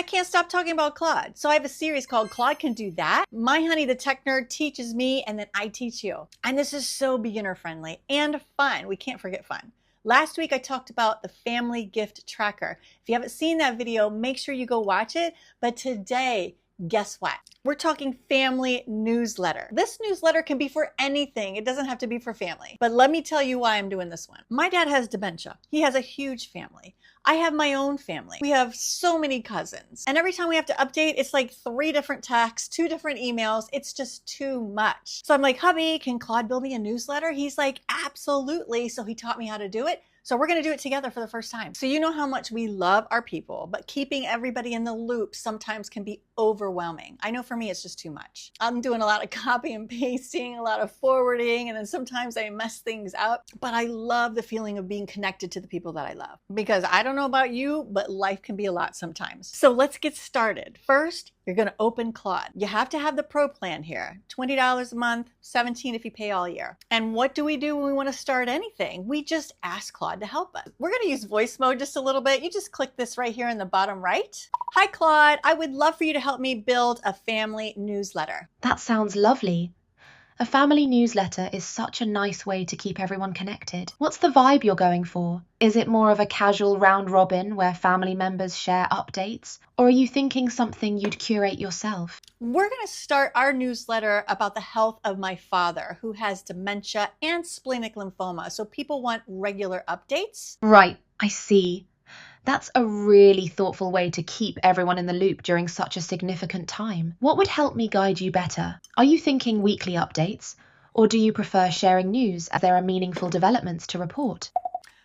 can't stop talking about Claude. So I have a series called Claude Can Do That. My honey, the tech nerd, teaches me and then I teach you. And this is so beginner friendly and fun. We can't forget fun. Last week, I talked about the family gift tracker. If you haven't seen that video, make sure you go watch it. But today, guess what? We're talking family newsletter. This newsletter can be for anything. It doesn't have to be for family. But let me tell you why I'm doing this one. My dad has dementia. He has a huge family. I have my own family. We have so many cousins. And every time we have to update, it's like 3 different texts, 2 different emails. It's just too much. So I'm like, hubby, can Claude build me a newsletter? He's like, absolutely. So he taught me how to do it. So we're going to do it together for the first time. So you know how much we love our people, but keeping everybody in the loop sometimes can be overwhelming. I know for me, it's just too much. I'm doing a lot of copy and pasting, a lot of forwarding, and then sometimes I mess things up. But I love the feeling of being connected to the people that I love. Because I don't know about you, but life can be a lot sometimes. So let's get started. First, you're going to open Claude. You have to have the pro plan here. $20 a month, $17 if you pay all year. And what do we do when we want to start anything? We just ask Claude to help us. We're going to use voice mode just a little bit. You just click this right here in the bottom right. Hi, Claude. I would love for you to help me build a family newsletter. That sounds lovely. A family newsletter is such a nice way to keep everyone connected. What's the vibe you're going for? Is it more of a casual round robin where family members share updates? Or are you thinking something you'd curate yourself? We're going to start our newsletter about the health of my father, who has dementia and splenic lymphoma. So people want regular updates. Right, I see. That's a really thoughtful way to keep everyone in the loop during such a significant time. What would help me guide you better? Are you thinking weekly updates? Or do you prefer sharing news as there are meaningful developments to report?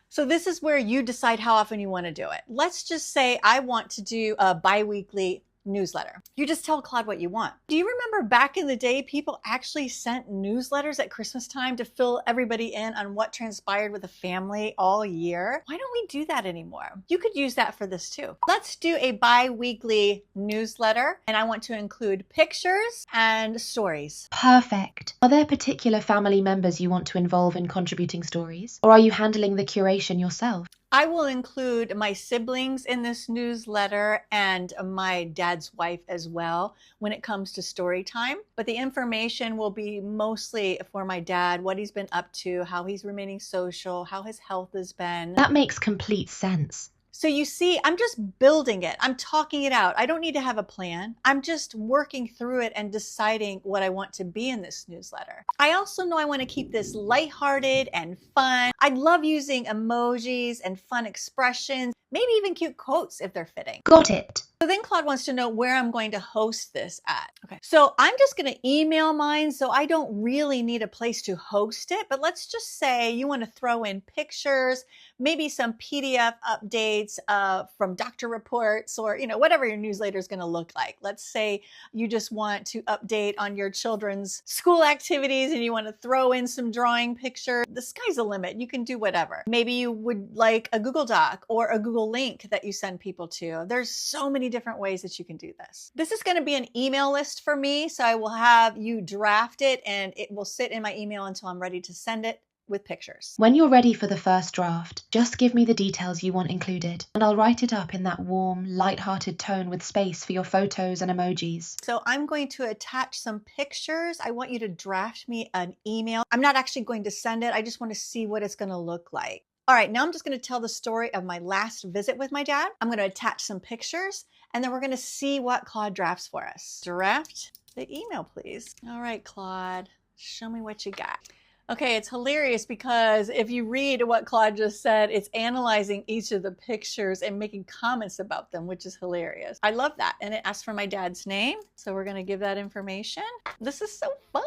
So this is where you decide how often you want to do it. Let's just say I want to do a biweekly newsletter. You just tell Claude what you want. Do you remember back in the day, people actually sent newsletters at Christmas time to fill everybody in on what transpired with the family all year? Why don't we do that anymore? You could use that for this too. Let's do a bi-weekly newsletter, and I want to include pictures and stories. Perfect. Are there particular family members you want to involve in contributing stories? Or are you handling the curation yourself? I will include my siblings in this newsletter and my dad's wife as well when it comes to story time. But the information will be mostly for my dad, what he's been up to, how he's remaining social, how his health has been. That makes complete sense. So you see, I'm just building it. I'm talking it out. I don't need to have a plan. I'm just working through it and deciding what I want to be in this newsletter. I also know I want to keep this lighthearted and fun. I love using emojis and fun expressions, maybe even cute quotes if they're fitting. Got it. So then Claude wants to know where I'm going to host this at. Okay, so I'm just going to email mine, so I don't really need a place to host it. But let's just say you want to throw in pictures, maybe some PDF updates from doctor reports, or whatever your newsletter is going to look like. Let's say you just want to update on your children's school activities and you want to throw in some drawing pictures. The sky's the limit. You can do whatever. Maybe you would like a Google Doc or a Google link that you send people to. There's so many different ways that you can do this. This is going to be an email list for me, so I will have you draft it and it will sit in my email until I'm ready to send it with pictures. When you're ready for the first draft, just give me the details you want included, and I'll write it up in that warm, light-hearted tone with space for your photos and emojis. So I'm going to attach some pictures. I want you to draft me an email. I'm not actually going to send it. I just want to see what it's going to look like. All right, now I'm just going to tell the story of my last visit with my dad. I'm going to attach some pictures, and then we're going to see what Claude drafts for us. Draft the email, please. All right, Claude, show me what you got. Okay, it's hilarious because if you read what Claude just said, it's analyzing each of the pictures and making comments about them, which is hilarious. I love that. And it asks for my dad's name, so we're going to give that information. This is so fun.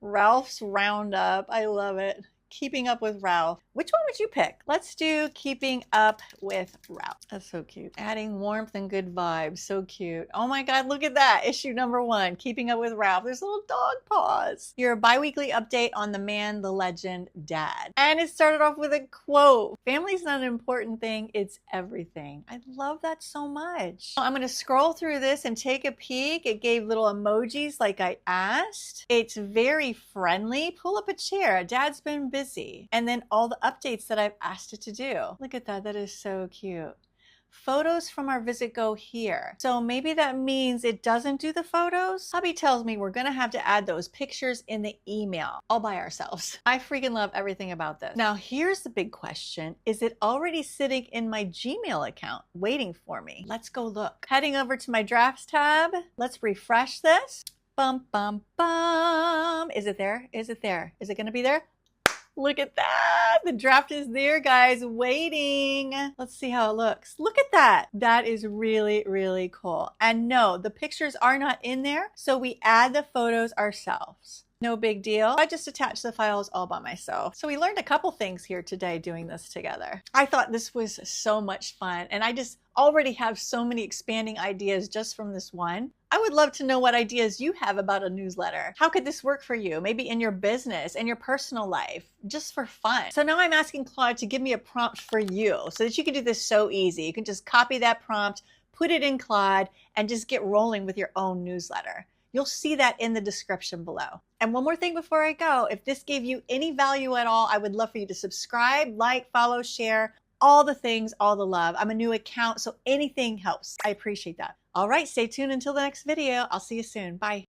Ralph's Roundup. I love it. Keeping Up with Ralph. Which one would you pick? Let's do Keeping Up with Ralph. That's so cute. Adding warmth and good vibes. So cute. Oh my God, look at that. Issue number 1, Keeping Up with Ralph. There's little dog paws. Your bi-weekly update on the man, the legend, Dad. And it started off with a quote. Family's not an important thing, it's everything. I love that so much. I'm going to scroll through this and take a peek. It gave little emojis like I asked. It's very friendly. Pull up a chair. Dad's been busy. And then all the updates that I've asked it to do. Look at that. That is so cute. photos from our visit go here. So maybe that means it doesn't do the photos. Hubby tells me we're gonna have to add those pictures in the email all by ourselves. I freaking love everything about this. Now here's the big question. Is it already sitting in my Gmail account waiting for me? Let's go look. Heading over to my drafts tab. Let's refresh this. Bum, bum, bum. Is it there? Is it there? Is it gonna be there? Look at that. The draft is there, guys, waiting. Let's see how it looks. Look at that. That is really, really cool. And no, the pictures are not in there, so we add the photos ourselves. No big deal. I just attached the files all by myself. So we learned a couple things here today doing this together. I thought this was so much fun, and I just already have so many expanding ideas just from this one. I would love to know what ideas you have about a newsletter. How could this work for you? Maybe in your business, in your personal life, just for fun. So now I'm asking Claude to give me a prompt for you so that you can do this so easy. You can just copy that prompt, put it in Claude, and just get rolling with your own newsletter. You'll see that in the description below. And one more thing before I go, if this gave you any value at all, I would love for you to subscribe, like, follow, share, all the things, all the love. I'm a new account, so anything helps. I appreciate that. All right, stay tuned until the next video. I'll see you soon. Bye.